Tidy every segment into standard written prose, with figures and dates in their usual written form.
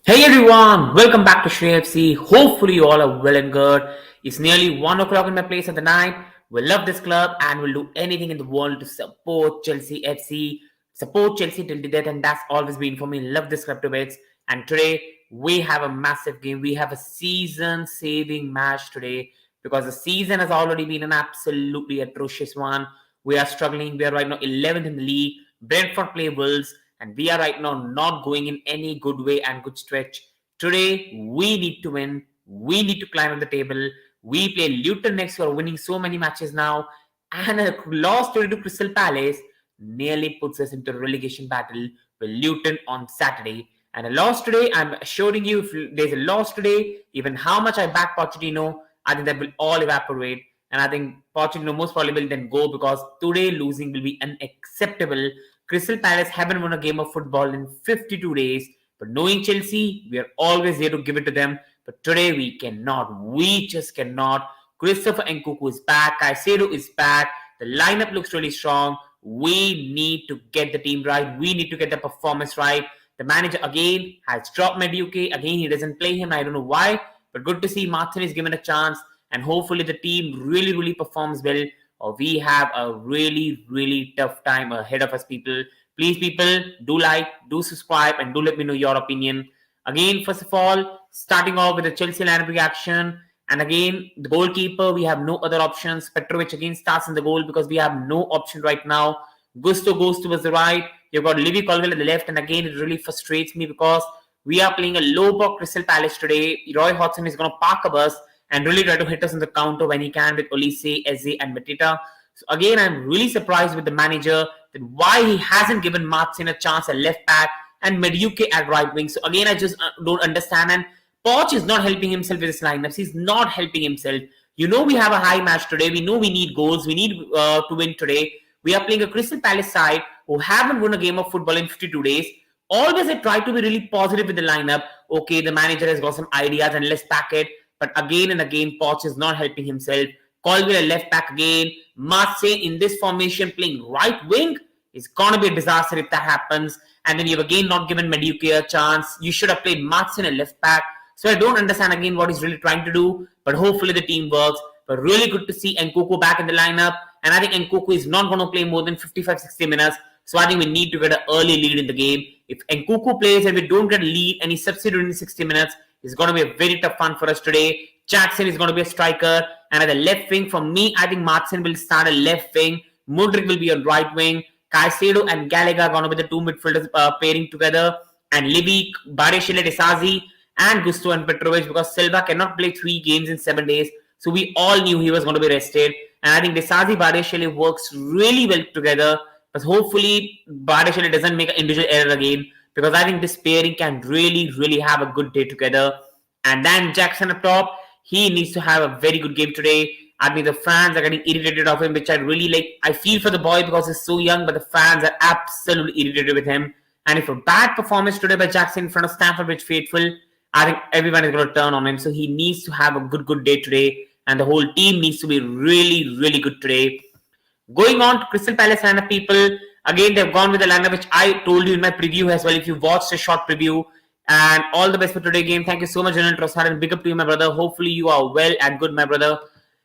Hey everyone, welcome back to Shrey FC. Hopefully you all are well and good. It's nearly 1 o'clock in my place of the night. We love this club and we'll do anything in the world to support Chelsea FC, support Chelsea till the death, and that's always been for me. Love this club to bits. And today we have a massive game. We have a season-saving match today because the season has already been an absolutely atrocious one. We are struggling. We are right now 11th in the league. Brentford play Wolves and we are right now not going in any good way and good stretch. Today, we need to win. We need to climb on the table. We play Luton next, who are winning so many matches now. And a loss today to Crystal Palace nearly puts us into a relegation battle with Luton on Saturday. And a loss today, I'm assuring you, if there's a loss today, even how much I back Pochettino, I think that will all evaporate. And I think Pochettino most probably will then go because today losing will be unacceptable. Crystal Palace haven't won a game of football in 52 days. But knowing Chelsea, we are always there to give it to them. But today we cannot. We just cannot. Christopher Nkunku is back. Caicedo is back. The lineup looks really strong. We need to get the team right. We need to get the performance right. The manager again has dropped Madueke. Again, he doesn't play him. I don't know why. But good to see Martin is given a chance. And hopefully the team really performs well. Or we have a really tough time ahead of us, people. Please, people, do like, do subscribe, and do let me know your opinion. Again, first of all, starting off with the Chelsea lineup reaction. And again, the goalkeeper, we have no other options. Petrovic again starts in the goal because we have no option right now. Gusto goes towards the right. You've got Livy Colville at the left. And again, it really frustrates me because we are playing a low block Crystal Palace today. Roy Hodgson is going to park a bus and really try to hit us in the counter when he can with Olise, Eze and Mateta. So again, I'm really surprised with the manager that why he hasn't given Martin a chance at left back and Madueke at right wing. So again, I just don't understand. And Poch is not helping himself with his lineups. He's not helping himself. You know we have a high match today. We know we need goals. We need to win today. We are playing a Crystal Palace side who haven't won a game of football in 52 days. Always I try to be really positive with the lineup. Okay, the manager has got some ideas and let's pack it. But again and again, Poch is not helping himself. Colville left back again. Marseille in this formation playing right wing is going to be a disaster if that happens. And then you've again not given Madueke a chance. You should have played Marseille in left back. So I don't understand again what he's really trying to do. But hopefully the team works. But really good to see Nkunku back in the lineup. And I think Nkunku is not going to play more than 55-60 minutes. So I think we need to get an early lead in the game. If Nkunku plays and we don't get a lead and he's substituted in 60 minutes, it's going to be a very tough one for us today. Jackson is going to be a striker. And at the left wing, for me, I think Martin will start a left wing. Mudryk will be on right wing. Caicedo and Gallagher are going to be the two midfielders pairing together. And Livy, Badiashile, Desazi, and Gusto and Petrovic because Silva cannot play 3 games in 7 days. So we all knew he was going to be rested. And I think Desazi, Badiashile works really well together. But hopefully, Badiashile doesn't make an individual error again. Because I think this pairing can really have a good day together. And then Jackson up top, he needs to have a very good game today. I mean, the fans are getting irritated of him, which I really like. I feel for the boy because he's so young, but the fans are absolutely irritated with him. And if a bad performance today by Jackson in front of Stamford Bridge faithful, I think everyone is going to turn on him. So he needs to have a good day today. And the whole team needs to be really good today. Going on to Crystal Palace lineup, people. Again, they've gone with the lineup which I told you in my preview as well. If you watched a short preview, and all the best for today's game. Thank you so much, Jonathan Trossard, and big up to you, my brother. Hopefully, you are well and good, my brother.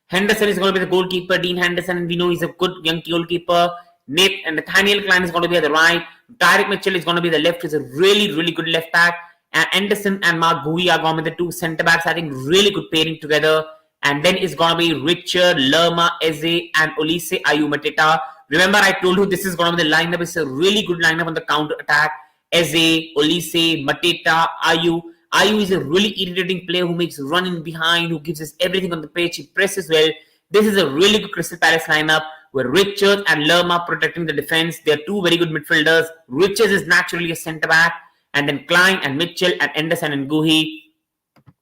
Henderson is going to be the goalkeeper. Dean Henderson, and we know he's a good young goalkeeper. Nate and Nathaniel Klein is going to be at the right. Tyrick Mitchell is going to be the left. He's a really good left back. And Anderson and Mark Gui are going to be the two centre backs. I think really good pairing together. And then it's going to be Richard, Lerma, Eze, and Olise, Ayew, Mateta. Remember, I told you this is going to be the lineup. It's a really good lineup on the counter attack. Eze, Olise, Mateta, Ayew. Ayew is a really irritating player who makes running behind, who gives us everything on the pitch. He presses well. This is a really good Crystal Palace lineup where Richard and Lerma protecting the defense. They are two very good midfielders. Richards is naturally a centre back. And then Klein and Mitchell and Anderson and Guhi.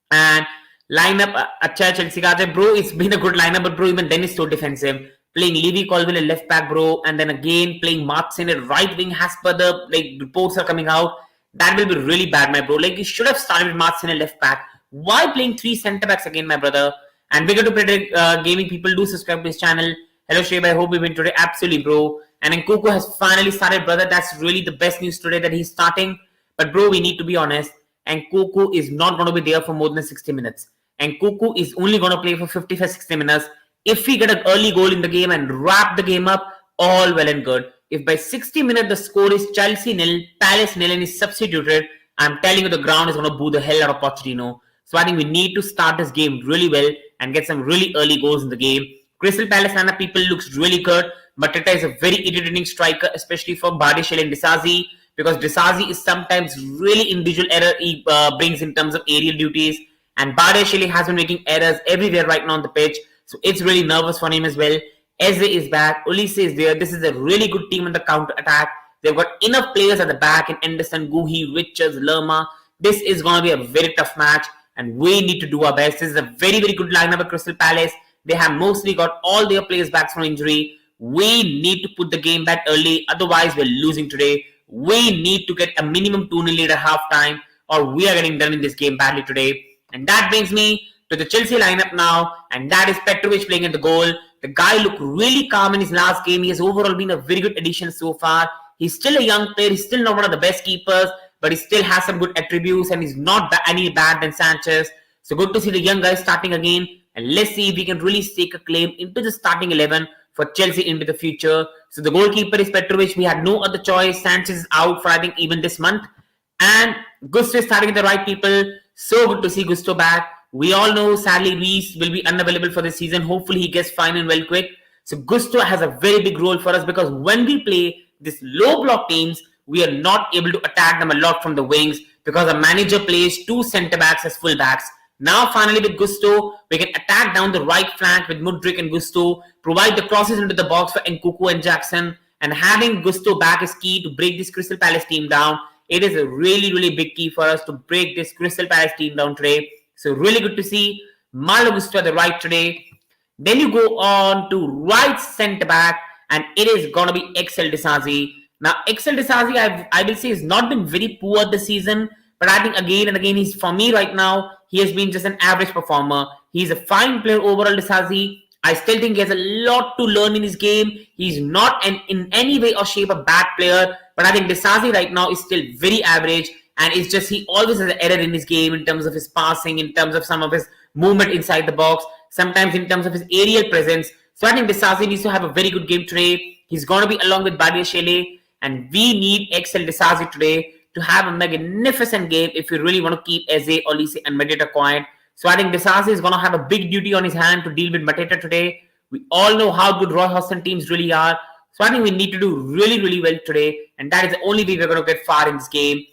And lineup, अच्छा Chelsea का है bro. It's been a good lineup, but bro, even then it's so defensive. Playing Livy Colville at left back, bro, and then again playing Martin at right wing. As per the reports are coming out, that will be really bad, my bro. You should have started with Martin at left back. Why playing 3 centre backs again, my brother? And bigger to predict gaming people, do subscribe to this channel. Hello Shreya, I hope you win today. Absolutely, bro. And Nkunku has finally started, brother. That's really the best news today that he's starting. But bro, we need to be honest. and Nkunku is not going to be there for more than 60 minutes. And Nkunku is only going to play for 55-60 minutes. If we get an early goal in the game and wrap the game up, all well and good. If by 60 minutes the score is Chelsea nil, Palace nil and is substituted, I'm telling you the ground is going to boo the hell out of Pochettino. So I think we need to start this game really well and get some really early goals in the game. Crystal Palace lineup people looks really good. Mateta is a very irritating striker, especially for Bardishel and Disasi, because Disasi is sometimes really individual error he brings in terms of aerial duties, and Bardishel has been making errors everywhere right now on the pitch, so it's really nervous for him as well. Eze is back, Olise is there. This is a really good team in the counter attack. They've got enough players at the back in Anderson, Guhi, Richards, Lerma. This is going to be a very tough match, and we need to do our best. This is a very, very good lineup at Crystal Palace. They have mostly got all their players back from injury. We need to put the game back early, otherwise we're losing today. We need to get a minimum 2-0 lead at halftime, or we are getting done in this game badly today. And that brings me to the Chelsea lineup now, and that is Petrovic playing in the goal. The guy looked really calm in his last game. He has overall been a very good addition so far. He's still a young player. He's still not one of the best keepers, but he still has some good attributes, and he's not any bad than Sanchez. So good to see the young guy starting again. And let's see if we can really stake a claim into the starting 11 for Chelsea into the future. So the goalkeeper is Petrovic. We had no other choice. Sanchez is out for I think even this month. And Gusto is starting with the right people. So good to see Gusto back. We all know sadly Reece will be unavailable for the season. Hopefully he gets fine and well quick. So Gusto has a very big role for us, because when we play these low block teams, we are not able to attack them a lot from the wings, because the manager plays two centre backs as full backs. Now finally with Gusto, we can attack down the right flank with Mudryk and Gusto, provide the crosses into the box for Nkunku and Jackson, and having Gusto back is key to break this Crystal Palace team down. It is a really, really big key for us to break this Crystal Palace team down today. So really good to see Malo Gusto at the right today. Then you go on to right centre back, and it is going to be Axel Disasi. Now Axel Disasi, I will say, has not been very poor this season, but I think again and again, for me right now, he has been just an average performer. He's a fine player overall, Disasi. I still think he has a lot to learn in his game. He's not in any way or shape a bad player, but I think Disasi right now is still very average, and it's just he always has an error in his game in terms of his passing, in terms of some of his movement inside the box, sometimes in terms of his aerial presence. So I think Disasi needs to have a very good game today. He's going to be along with Badiashile, and we need Axel Disasi today to have a magnificent game if we really want to keep Eze, Olise and Mateta quiet. So I think Disasi is going to have a big duty on his hand to deal with Mateta today. We all know how good Roy Hodgson teams really are. So I think we need to do really, really well today, and that is the only way we're going to get far in this game.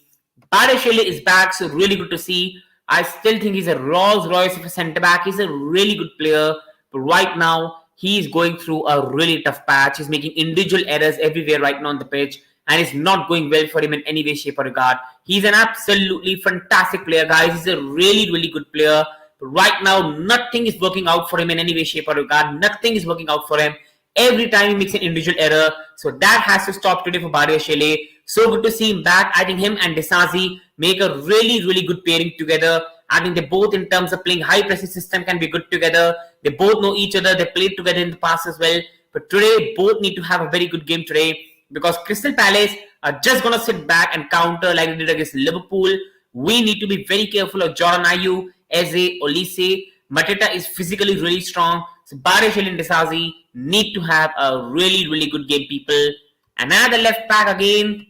Badiashile is back, so really good to see. I still think he's a Rolls Royce of a centre-back. He's a really good player, but right now, he's going through a really tough patch. He's making individual errors everywhere right now on the pitch, and it's not going well for him in any way, shape or regard. He's an absolutely fantastic player, guys. He's a really, really good player. But right now, nothing is working out for him in any way, shape or regard. Nothing is working out for him. Every time he makes an individual error. So that has to stop today for Badiashile. So good to see him back. I think him and Disasi make a really, really good pairing together. I think they both, in terms of playing high pressing system, can be good together. They both know each other. They played together in the past as well. But today, both need to have a very good game today, because Crystal Palace are just going to sit back and counter like they did against Liverpool. We need to be very careful of Jordan Ayew, Eze, Olise. Mateta is physically really strong. So Badiashile and Disasi need to have a really, really good game, people. Another left back again.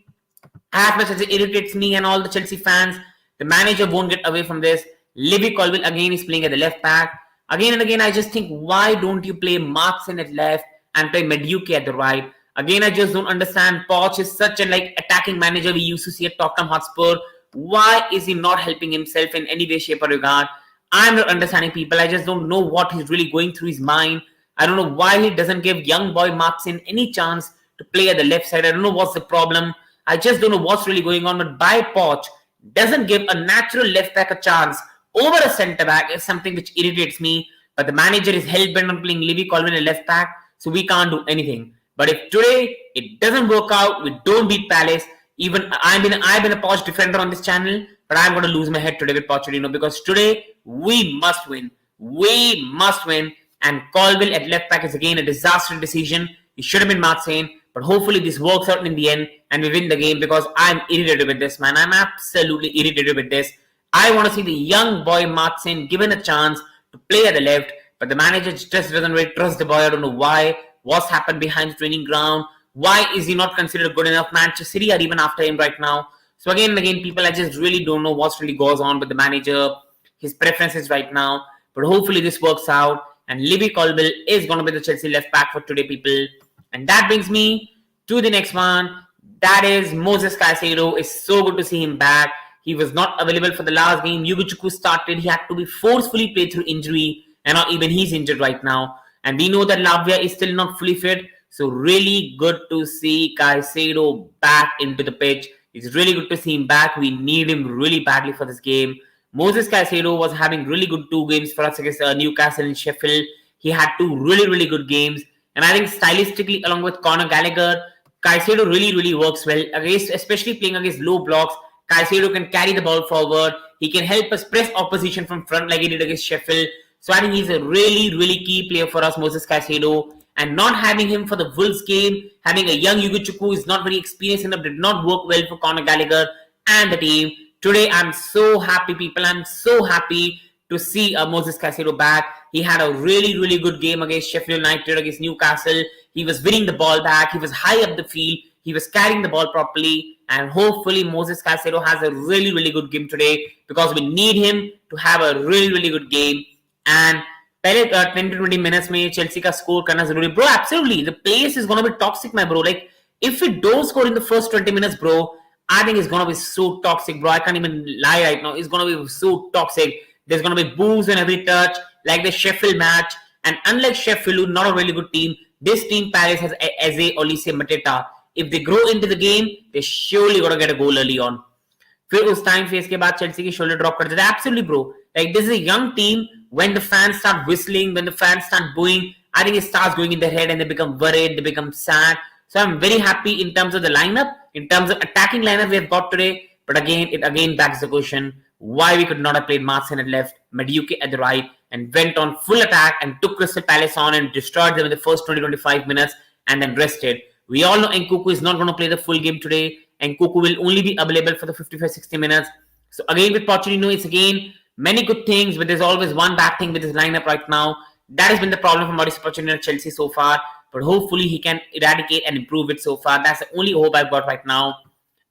As much as it irritates me and all the Chelsea fans, the manager won't get away from this. Levy Colwill again is playing at the left back. Again and again, I just think, why don't you play Markson at left and play Madueke at the right? Again, I just don't understand. Poch is such an attacking manager we used to see at Tottenham Hotspur. Why is he not helping himself in any way, shape or regard? I'm not understanding, people. I just don't know what he's really going through his mind. I don't know why he doesn't give young boy Markson any chance to play at the left side. I don't know what's the problem. I just don't know what's really going on. But by Poch doesn't give a natural left back a chance over a centre back is something which irritates me. But the manager is hell-bent on playing Levy Colwill at left back, so we can't do anything. But if today it doesn't work out, we don't beat Palace. Even I've been a Poch defender on this channel, but I'm going to lose my head today with Pochettino, because today we must win. We must win. And Colwill at left back is again a disastrous decision. It should have been Markson, but hopefully this works out in the end and we win the game, because I'm irritated with this, man. I'm absolutely irritated with this. I want to see the young boy Martin given a chance to play at the left, but the manager just doesn't really trust the boy. I don't know why. What's happened behind the training ground? Why is he not considered good enough? Manchester City are even after him right now. So again and again, people, I just really don't know what's really goes on with the manager, his preferences right now. But hopefully this works out. And Libby Colville is going to be the Chelsea left back for today, people. And that brings me to the next one. That is Moses Caicedo. It's so good to see him back. He was not available for the last game. Yugo started. He had to be forcefully played through injury. And not even he's injured right now. And we know that Lavia is still not fully fit. So really good to see Caicedo back into the pitch. It's really good to see him back. We need him really badly for this game. Moses Caicedo was having really good 2 games for us against Newcastle and Sheffield. He had 2 really good games. And I think stylistically, along with Conor Gallagher, Caicedo really works well, against, especially playing against low blocks. Caicedo can carry the ball forward. He can help us press opposition from front like he did against Sheffield. So I think he's a really key player for us, Moses Caicedo. And not having him for the Wolves game, having a young Yugo who is not very experienced enough, did not work well for Conor Gallagher and the team. Today, I'm so happy, people. I'm so happy to see Moses Caicedo back. He had a really good game against Sheffield United, against Newcastle. He was winning the ball back. He was high up the field. He was carrying the ball properly. And hopefully, Moses Caicedo has a really good game today, because we need him to have a really good game. And पहले 10 to 20 minutes में Chelsea का score करना जरूरी, bro. Absolutely, the pace is gonna be toxic, my bro. Like if we don't score in the first 20 minutes, bro, I think it's gonna be so toxic, bro. I can't even lie right now. It's gonna be so toxic. There's gonna be boos on every touch, like the Sheffield match. And unlike Sheffield, not a really good team, this team Palace has Eze, Olise, Mateta. If they grow into the game, they surely gonna get a goal early on. फिर उस time face के बाद Chelsea की shoulder drop कर देता है. Absolutely, bro. Like this is a young team. When the fans start whistling, when the fans start booing, I think it starts going in their head and they become worried, they become sad. So I'm very happy in terms of the lineup, in terms of attacking lineup we have got today. But again, it again backs the question why we could not have played Martin at left, Madueke at the right, and went on full attack and took Crystal Palace on and destroyed them in the first 20-25 minutes and then rested. We all know Nkunku is not going to play the full game today. Nkunku will only be available for the 55-60 minutes. So again with Pochettino, it's again many good things, but there's always one bad thing with his lineup right now. That has been the problem for Mauricio Pochettino at Chelsea so far. But hopefully he can eradicate and improve it so far. That's the only hope I've got right now.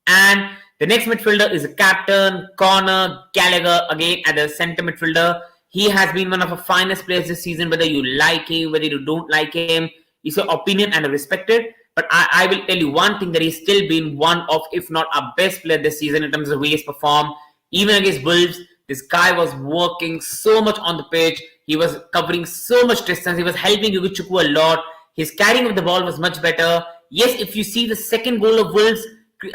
And the next midfielder is the captain, Conor Gallagher, again at the centre midfielder. He has been one of the finest players this season, whether you like him, whether you don't like him. It's your opinion and I respect it. But I will tell you one thing, that he's still been one of, if not our best player this season in terms of the way he's performed. Even against Wolves, this guy was working so much on the pitch. He was covering so much distance. He was helping Yugo a lot. His carrying of the ball was much better. Yes, if you see the second goal of Wolves,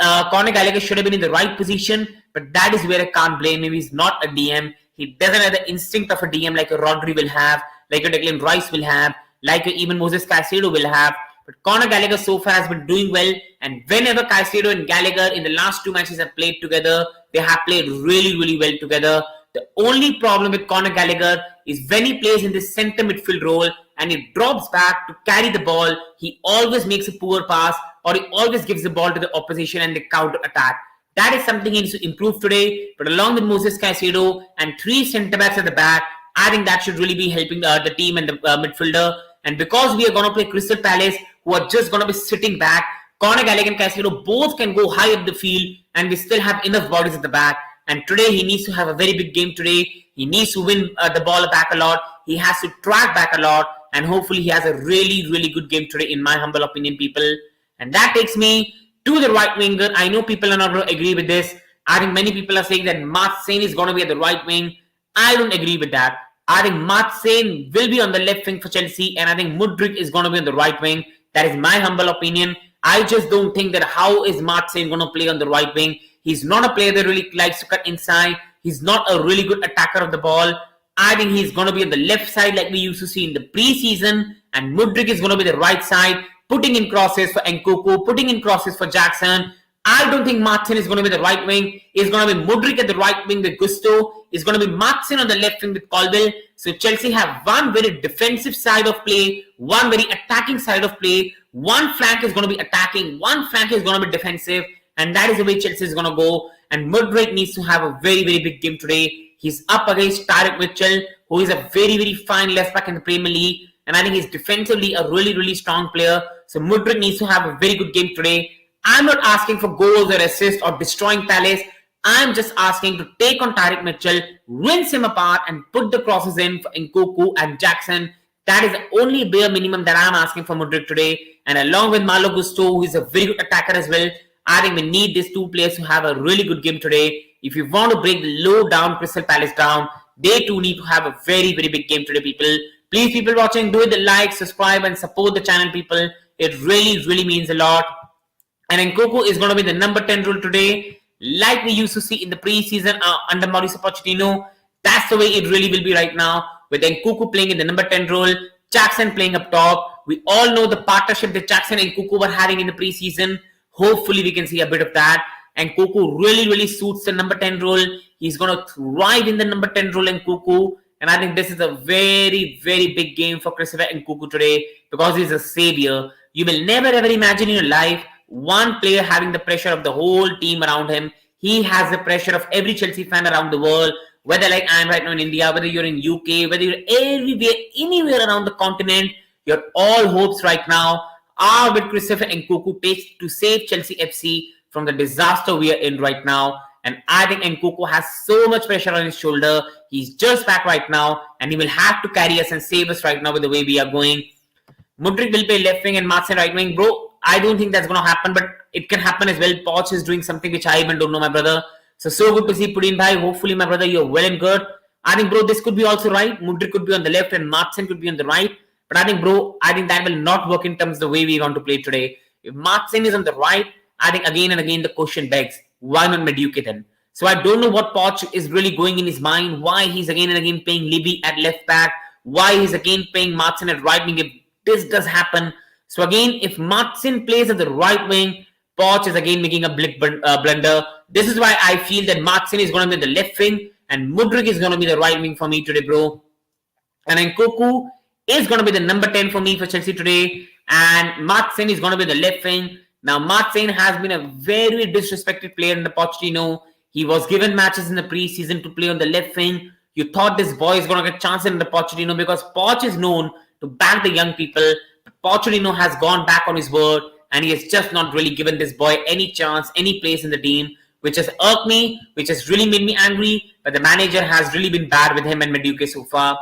Conor Gallagher should have been in the right position. But that is where I can't blame him. He's not a DM. He doesn't have the instinct of a DM like a Rodri will have, like a Declan Rice will have, like even Moses Caicedo will have. But Conor Gallagher so far has been doing well. And whenever Caicedo and Gallagher in the last 2 matches have played together, they have played really well together. The only problem with Conor Gallagher is when he plays in this centre midfield role and he drops back to carry the ball, he always makes a poor pass or he always gives the ball to the opposition and they counter attack. That is something he needs to improve today. But along with Moses Caicedo and 3 centre backs at the back, I think that should really be helping the team and the midfielder. And because we are going to play Crystal Palace, who are just going to be sitting back, Conor Gallagher and Caicedo both can go high up the field and we still have enough bodies at the back. And today he needs to have a very big game today. He needs to win the ball back a lot. He has to track back a lot. And hopefully he has a really good game today, in my humble opinion, people. And that takes me to the right winger. I know people are not going to agree with this. I think many people are saying that Martin is going to be at the right wing. I don't agree with that. I think Martin will be on the left wing for Chelsea. And I think Mudryk is going to be on the right wing. That is my humble opinion. I just don't think that how is Martin going to play on the right wing. He's not a player that really likes to cut inside. He's not a really good attacker of the ball. I think he's going to be on the left side like we used to see in the preseason. And Mudryk is going to be the right side, putting in crosses for Nkunku, putting in crosses for Jackson. I don't think Martin is going to be the right wing. It's going to be Mudryk at the right wing with Gusto. It's going to be Martin on the left wing with Colville. So Chelsea have one very defensive side of play, one very attacking side of play. One flank is going to be attacking, one flank is going to be defensive. and that is the way Chelsea is going to go. And Mudryk needs to have a very, very big game today. He's up against Tyreek Mitchell, who is a very, very fine left back in the Premier League, and I think he's defensively a really, really strong player. So Mudryk needs to have a very good game today. I'm not asking for goals or assists or destroying Palace. I'm just asking to take on Tyreek Mitchell, rinse him apart, and put the crosses in for Nkunku and Jackson. That is the only bare minimum that I'm asking for Mudryk today. And along with Malo Gusto, who is a very good attacker as well, I think we need these two players to have a really good game today. If you want to break the low down Crystal Palace down, they too need to have a very, very big game today, people. Please, people watching, do the like, subscribe, and support the channel, people. It really, really means a lot. And Nkunku is going to be the number 10 role today, like we used to see in the preseason under Mauricio Pochettino. That's the way it really will be right now, with Nkunku playing in the number 10 role, Jackson playing up top. We all know the partnership that Jackson and Nkunku were having in the preseason. Hopefully, we can see a bit of that. And Nkunku really, really suits the number 10 role. He's going to thrive in the number 10 role, Nkunku. And I think this is a very, very big game for Christopher Nkunku today, because he's a savior. You will never ever imagine in your life one player having the pressure of the whole team around him. He has the pressure of every Chelsea fan around the world, whether like I am right now in India, whether you're in UK, whether you're everywhere, anywhere around the continent. Your all hopes right now are with Christopher Nkunku to save Chelsea FC from the disaster we are in right now. And I think Nkunku has so much pressure on his shoulder. He's just back right now, and he will have to carry us and save us right now with the way we are going. Mudryk will play left wing and Martin right wing. Bro, I don't think that's going to happen, but it can happen as well. Poch is doing something which I even don't know, my brother. So good to see Pudin bhai. Hopefully, my brother, you're well and good. I think, bro, this could be also right. Mudryk could be on the left and Martin could be on the right. But I think, bro, I think that will not work in terms of the way we want to play today. If Martin is on the right, I think again and again the question begs, why not Madueke then? So I don't know what Poch is really going in his mind, why he's again and again playing Libby at left back, why he's again playing Martin at right wing if this does happen. So again, if Martin plays at the right wing, Poch is again making a blunder. This is why I feel that Martin is going to be the left wing and Mudryk is going to be the right wing for me today, bro. And Nkunku is going to be the number 10 for me for Chelsea today, and Martin is going to be the left wing. Now, Martin has been a very disrespected player in the Pochettino. He was given matches in the preseason to play on the left wing. You thought this boy is going to get chances in the Pochettino because Poch is known to back the young people. But Pochettino has gone back on his word, and he has just not really given this boy any chance, any place in the team, which has irked me, which has really made me angry. But the manager has really been bad with him and Madueke so far.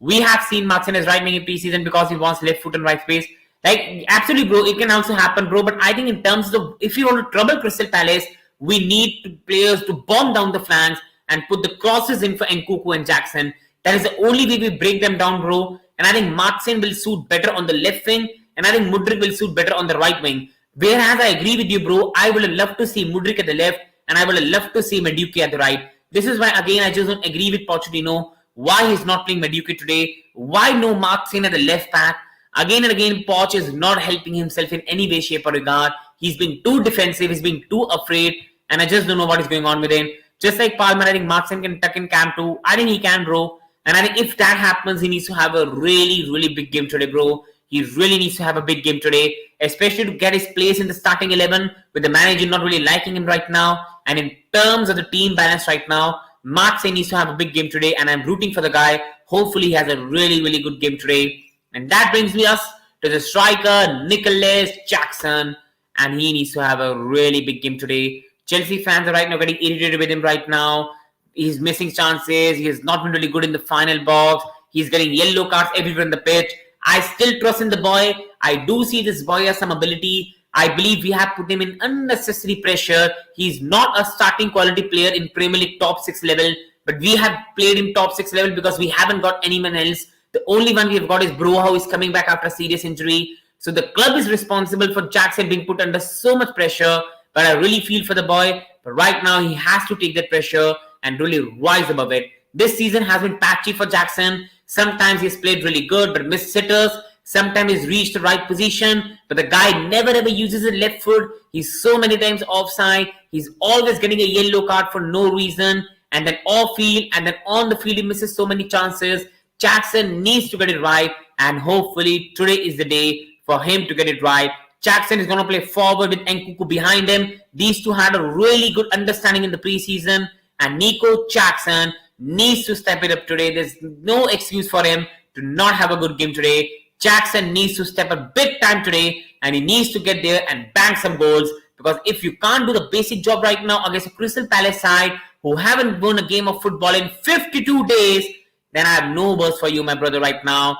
We have seen Martin as right wing in preseason because he wants left foot and right space. Like, absolutely, bro, it can also happen, bro. But I think in terms of, if you want to trouble Crystal Palace, we need players to bomb down the flanks and put the crosses in for Nkunku and Jackson. That is the only way we break them down, bro. And I think Martin will suit better on the left wing, and I think Mudryk will suit better on the right wing. Whereas I agree with you, bro, I would have loved to see Mudryk at the left, and I would have loved to see Madueke at the right. This is why, again, I just don't agree with Pochettino. Why he's not playing Madueke today? Why no Martin at the left back? Again and again, Poch is not helping himself in any way, shape or regard. He's been too defensive. He's been too afraid. And I just don't know what is going on with him. Just like Palmer, I think Martin can tuck in camp too. I think he can, bro. And I think if that happens, he needs to have a really, really big game today, bro. He really needs to have a big game today, especially to get his place in the starting 11 with the manager not really liking him right now. And in terms of the team balance right now, Martin needs to have a big game today, and I'm rooting for the guy. Hopefully, he has a really, really good game today. And that brings us to the striker, Nicholas Jackson, and he needs to have a really big game today. Chelsea fans are right now getting irritated with him right now. He's missing chances. He has not been really good in the final box. He's getting yellow cards everywhere in the pitch. I still trust in the boy. I do see this boy has some ability. I believe we have put him in unnecessary pressure. He's not a starting quality player in Premier League top 6 level, but we have played him top 6 level because we haven't got anyone else. The only one we have got is Broha, who is coming back after a serious injury. So the club is responsible for Jackson being put under so much pressure, but I really feel for the boy. But right now, he has to take that pressure and really rise above it. This season has been patchy for Jackson. Sometimes he's played really good, but missed sitters. Sometimes he's reached the right position, but the guy never ever uses his left foot. He's so many times offside. He's always getting a yellow card for no reason. And then off field, and then on the field, he misses so many chances. Jackson needs to get it right, and hopefully today is the day for him to get it right. Jackson is going to play forward with Nkunku behind him. These two had a really good understanding in the preseason, and Nico Jackson needs to step it up today. There's no excuse for him to not have a good game today. Jackson needs to step up big time today, and he needs to get there and bang some goals, because if you can't do the basic job right now against a Crystal Palace side who haven't won a game of football in 52 days, then I have no words for you, my brother, right now.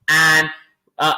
And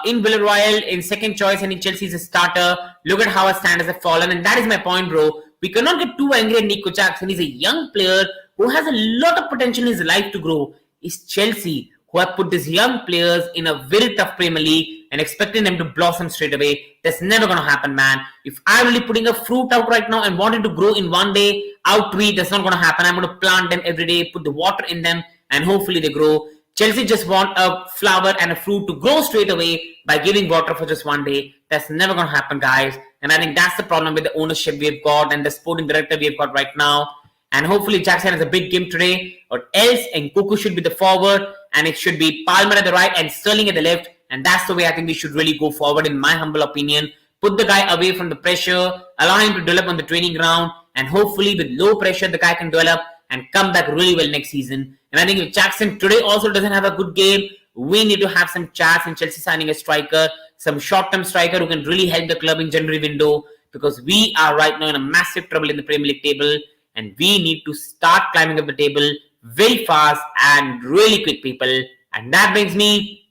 in Villarreal, in second choice, and in Chelsea's a starter, look at how our standards have fallen, and that is my point, bro. We cannot get too angry at Nico Jackson. He's a young player who has a lot of potential in his life to grow. It's Chelsea who have put these young players in a very tough Premier League and expecting them to blossom straight away. That's never going to happen, man. If I'm really putting a fruit out right now and wanting to grow in one day, outweed, that's not going to happen. I'm going to plant them every day, put the water in them, and hopefully they grow. Chelsea just want a flower and a fruit to grow straight away by giving water for just one day. That's never going to happen, guys. And I think that's the problem with the ownership we've got and the sporting director we've got right now. And hopefully Jackson has a big game today, or else nkunku should be the forward, and it should be Palmer at the right and Sterling at the left. And that's the way I think we should really go forward, in my humble opinion. Put the guy away from the pressure, allow him to develop on the training ground, and hopefully with low pressure the guy can develop and come back really well next season. And I think if Jackson today also doesn't have a good game, we need to have some chance in Chelsea signing a striker, some short-term striker who can really help the club in January window, because we are right now in a massive trouble in the Premier League table, and we need to start climbing up the table very fast and really quick, people. And that brings me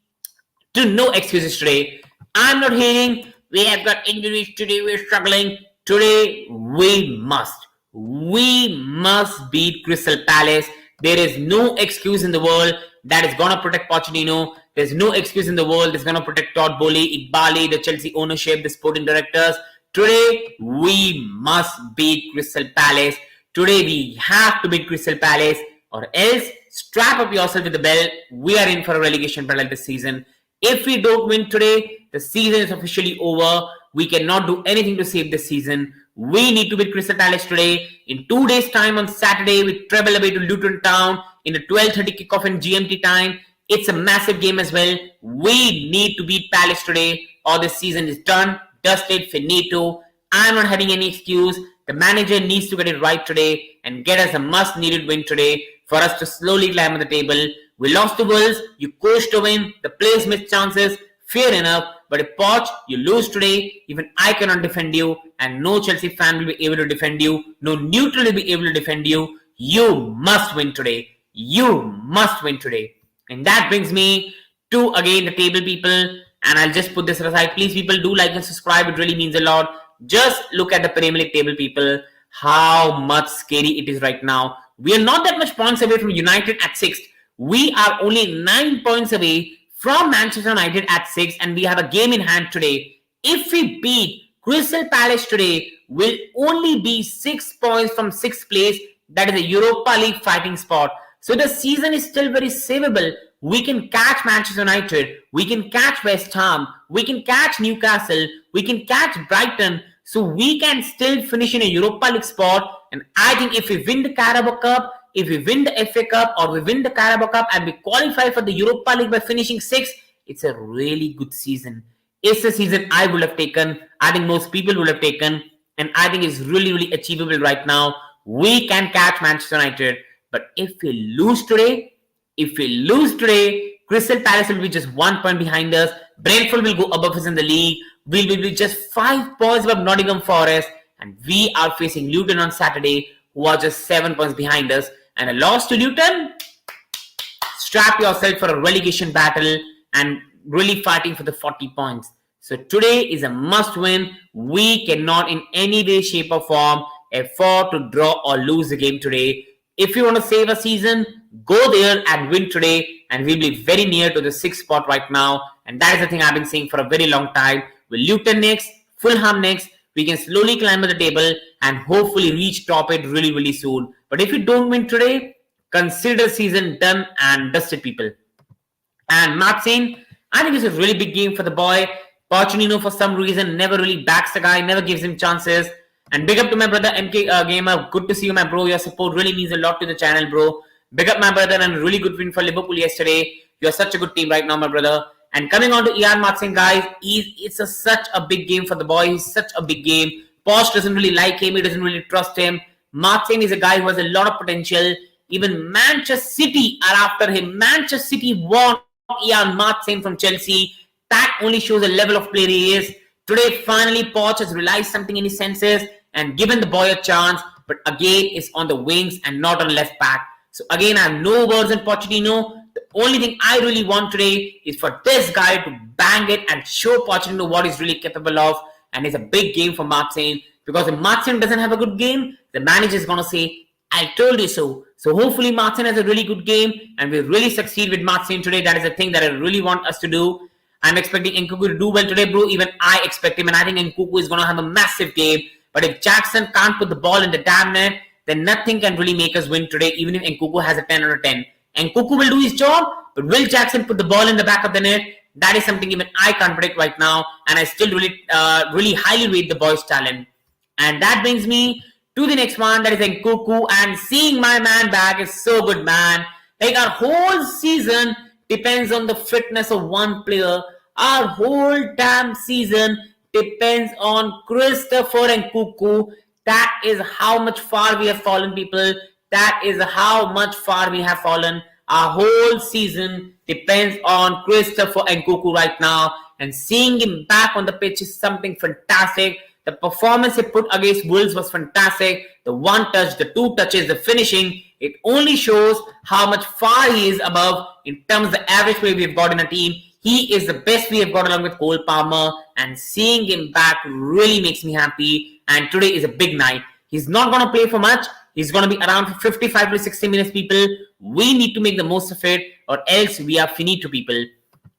to no excuses today. I'm not hearing we have got injuries today, we're struggling. Today we must beat Crystal Palace. There is no excuse in the world that is going to protect Pochettino. There's no excuse in the world that's going to protect Todd Bowley, Iqbali, the Chelsea ownership, the sporting directors. Today we must beat Crystal Palace. Today we have to beat Crystal Palace, or else strap up yourself with the belt. We are in for a relegation battle this season. If we don't win today, the season is officially over. We cannot do anything to save this season. We need to beat Crystal Palace today. In 2 days' time on Saturday, we travel away to Luton Town in a 12:30 kickoff in GMT time. It's a massive game as well. We need to beat Palace today, or this season is done, dusted, finito. I'm not having any excuse. The manager needs to get it right today and get us a must-needed win today for us to slowly climb on the table. We lost to Wolves. You coached to win. The players missed chances. Fair enough. But if Poch, you lose today, even I cannot defend you, and no Chelsea fan will be able to defend you. No neutral will be able to defend you. You must win today. You must win today. And that brings me to, again, the table, people. And I'll just put this aside. Please, people, do like and subscribe. It really means a lot. Just look at the Premier League table, people. How much scary it is right now. We are not that much points away from United at 6th. We are only 9 points away from Manchester United at 6th, and we have a game in hand today. If we beat Crystal Palace today, we'll only be 6 points from 6th place. That is a Europa League fighting spot. So the season is still very savable. We can catch Manchester United. We can catch West Ham. We can catch Newcastle. We can catch Brighton. So we can still finish in a Europa League spot. And I think if we win the Carabao Cup, if we win the FA Cup, or we win the Carabao Cup and we qualify for the Europa League by finishing 6th, it's a really good season. It's a season I would have taken. I think most people would have taken. And I think it's really, really achievable right now. We can catch Manchester United. But if we lose today, Crystal Palace will be just 1 point behind us. Brentford will go above us in the league. We will be just 5 points above Nottingham Forest. And we are facing Luton on Saturday, who are just 7 points behind us. And a loss to Luton, strap yourself for a relegation battle and really fighting for the 40 points. So today is a must win. We cannot in any way, shape or form afford to draw or lose the game today. If you want to save a season, go there and win today, and we'll be very near to the 6th spot right now. And that is the thing I've been saying for a very long time. With Luton next, Fulham next, we can slowly climb the table and hopefully reach top 8 really, really soon. But if we don't win today, consider season done and dusted, people. And Matt saying, I think it's a really big game for the boy. Pochettino, for some reason, never really backs the guy, never gives him chances. And big up to my brother MK Gamer. Good to see you, my bro. Your support really means a lot to the channel, bro. Big up, my brother, and a really good win for Liverpool yesterday. You're such a good team right now, my brother. And coming on to Ian Martin, guys, such a big game for the boy. He's such a big game. Poch doesn't really like him. He doesn't really trust him. Martin is a guy who has a lot of potential. Even Manchester City are after him. Manchester City want Ian Martin from Chelsea. That only shows the level of player he is. Today, finally, Poch has realized something in his senses and given the boy a chance. But again, it's on the wings and not on left back. So again, I have no words on Pochettino. The only thing I really want today is for this guy to bang it and show Pochettino what he's really capable of. And it's a big game for Martin. Because if Martin doesn't have a good game, the manager is going to say, I told you so. So hopefully Martin has a really good game and we really succeed with Martin today. That is the thing that I really want us to do. I'm expecting Nkunku to do well today, bro. Even I expect him, and I think Nkunku is going to have a massive game. But if Jackson can't put the ball in the damn net, then nothing can really make us win today, even if Nkunku has a 10 out of 10. Nkunku will do his job, but will Jackson put the ball in the back of the net? That is something even I can't predict right now, and I still really highly rate the boy's talent. And that brings me to the next one, that is Nkunku, and seeing my man back is so good, man. Like, our whole season depends on the fitness of one player. Our whole damn season depends on Christopher Nkunku. That is how much far we have fallen, people. That is how much far we have fallen. Our whole season depends on Christopher Nkunku right now. And seeing him back on the pitch is something fantastic. The performance he put against Wolves was fantastic. The one touch, the two touches, the finishing. It only shows how much far he is above in terms of the average play we've got in a team. He is the best we have got along with Cole Palmer. And seeing him back really makes me happy. And today is a big night. He's not going to play for much. He's going to be around for 55 to 60 minutes, people. We need to make the most of it, or else we are finito, people.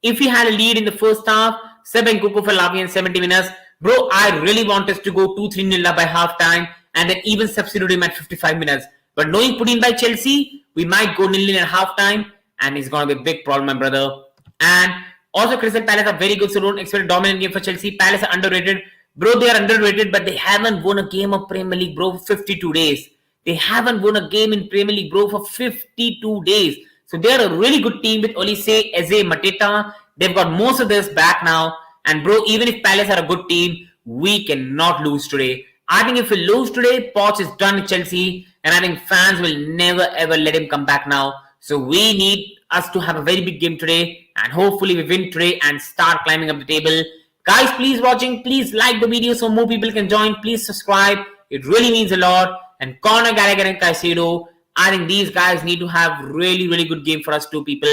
If we had a lead in the first half, Seb Nkunku for Lavi in 70 minutes. Bro, I really want us to go 2-3-0 by halftime and then even substitute him at 55 minutes. But knowing put in by Chelsea, we might go 0-0 at halftime, and it's going to be a big problem, my brother. And also, Crystal Palace are very good, so don't expect a dominant game for Chelsea. Palace are underrated. Bro, they are underrated, but they haven't won a game of Premier League, bro, for 52 days. They haven't won a game in Premier League, bro, for 52 days. So they are a really good team with Olise, Eze, Mateta. They've got most of this back now. And bro, even if Palace are a good team, we cannot lose today. I think if we lose today, Poch is done with Chelsea. And I think fans will never ever let him come back now. So we need us to have a very big game today. And hopefully we win today and start climbing up the table. Guys, please watching. Please like the video so more people can join. Please subscribe. It really means a lot. And Conor Gallagher and Caicedo, I think these guys need to have really, really good game for us two people.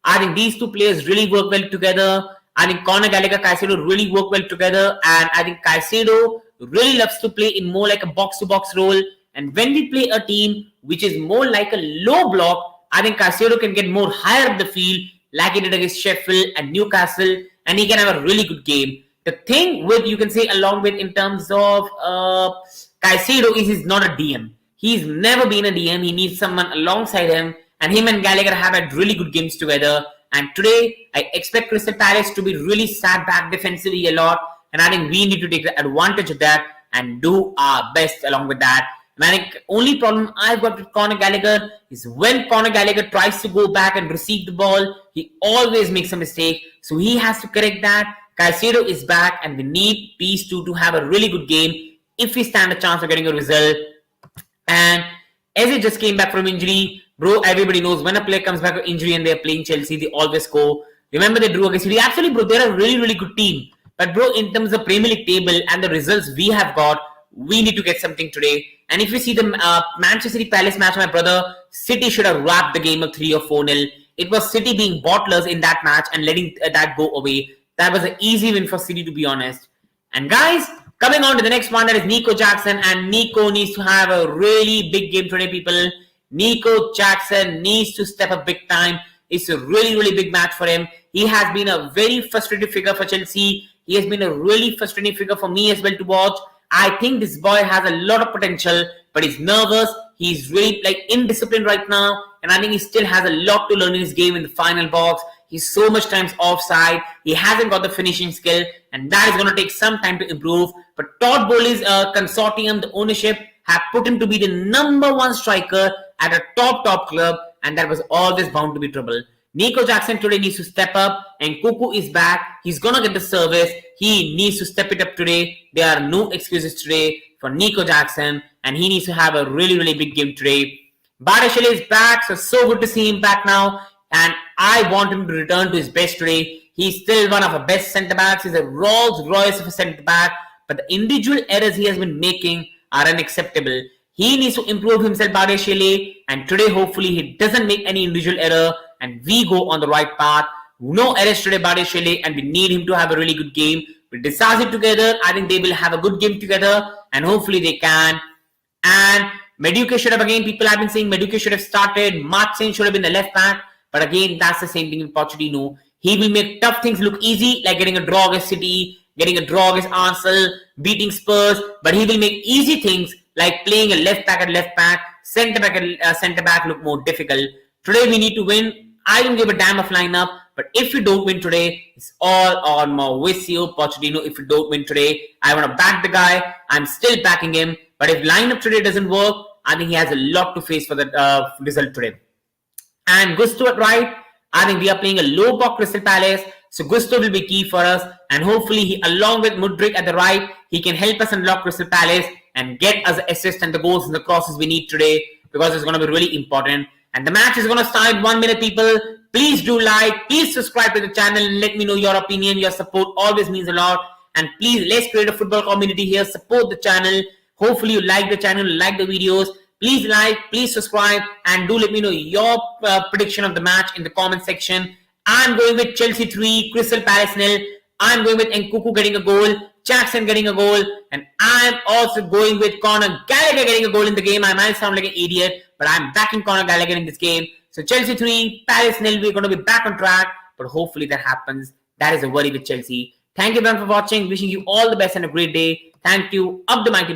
I think these two players really work well together. I think Conor Gallagher, Caicedo really work well together. And I think Caicedo really loves to play in more like a box-to-box role. And when we play a team which is more like a low block, I think Caicedo can get more higher up the field like he did against Sheffield and Newcastle. And he can have a really good game. The thing with, you can say, along with in terms of Caicedo is he's not a DM. He's never been a DM. He needs someone alongside him. And him and Gallagher have had really good games together. And today, I expect Crystal Palace to be really sat back defensively a lot. And I think we need to take advantage of that and do our best along with that. And I think only problem I've got with Conor Gallagher is when Conor Gallagher tries to go back and receive the ball, he always makes a mistake. So he has to correct that. Caicedo is back and we need these two to have a really good game if we stand a chance of getting a result. And as he just came back from injury, bro, everybody knows when a player comes back from injury and they're playing Chelsea, they always go. Remember they drew against City. Actually, bro, they're a really, really good team. But bro, in terms of Premier League table and the results we have got, we need to get something today. And if you see the Manchester City Palace match, my brother, City should have wrapped the game of 3 or 4-0. It was City being bottlers in that match and letting that go away. That was an easy win for City, to be honest. And guys, coming on to the next one, that is Nico Jackson. And Nico needs to have a really big game today, people. Nico Jackson needs to step up big time. It's a really, really big match for him. He has been a very frustrating figure for Chelsea. He has been a really frustrating figure for me as well to watch. I think this boy has a lot of potential, but he's nervous. He's really indisciplined right now. And I think he still has a lot to learn in his game in the final box. He's so much times offside. He hasn't got the finishing skill. And that is going to take some time to improve. But Todd Bowley's consortium, the ownership, have put him to be the #1 striker at a top club. And that was always bound to be trouble. Nico Jackson today needs to step up, and Nkunku is back. He's gonna get the service. He needs to step it up today. There are no excuses today for Nico Jackson, and he needs to have a really big game today. Bardashile is back, so good to see him back now, and I want him to return to his best today. He's still one of the best centre backs. He's a Rolls Royce of a centre back, but the individual errors he has been making are unacceptable. He needs to improve himself, Bardashile, and today hopefully he doesn't make any individual error and we go on the right path. No errors today, Bardashile, and we need him to have a really good game. With Disasi together, I think they will have a good game together, and hopefully they can. And Madueke should have, again, people have been saying Madueke should have started, Martin should have been the left back, but again, that's the same thing in Pochettino. He will make tough things look easy, like getting a draw against City, getting a draw against Arsenal, beating Spurs, but he will make easy things like playing a left back at left back, centre back at centre back look more difficult. Today we need to win. I don't give a damn of lineup, but if we don't win today, it's all on Mauricio Pochettino. If we don't win today, I want to back the guy. I'm still backing him, but if lineup today doesn't work, I think he has a lot to face for the result today. And Gusto at right, I think we are playing a low block Crystal Palace, so Gusto will be key for us, and hopefully he, along with Mudryk at the right, he can help us unlock Crystal Palace and get us the assists and the goals and the crosses we need today, because it's going to be really important. And the match is going to start in 1 minute, people. Please do like, please subscribe to the channel and let me know your opinion. Your support always means a lot. And please, let's create a football community here. Support the channel. Hopefully you like the channel, like the videos. Please like, please subscribe, and do let me know your prediction of the match in the comment section. I'm going with Chelsea 3, Crystal Palace 0. I'm going with Nkunku getting a goal, Jackson getting a goal, and I'm also going with Conor Gallagher getting a goal in the game. I might sound like an idiot, but I'm backing Conor Gallagher in this game. So Chelsea 3, Palace 0. We're going to be back on track, but hopefully that happens. That is a worry with Chelsea. Thank you everyone for watching. Wishing you all the best and a great day. Thank you. Up the mighty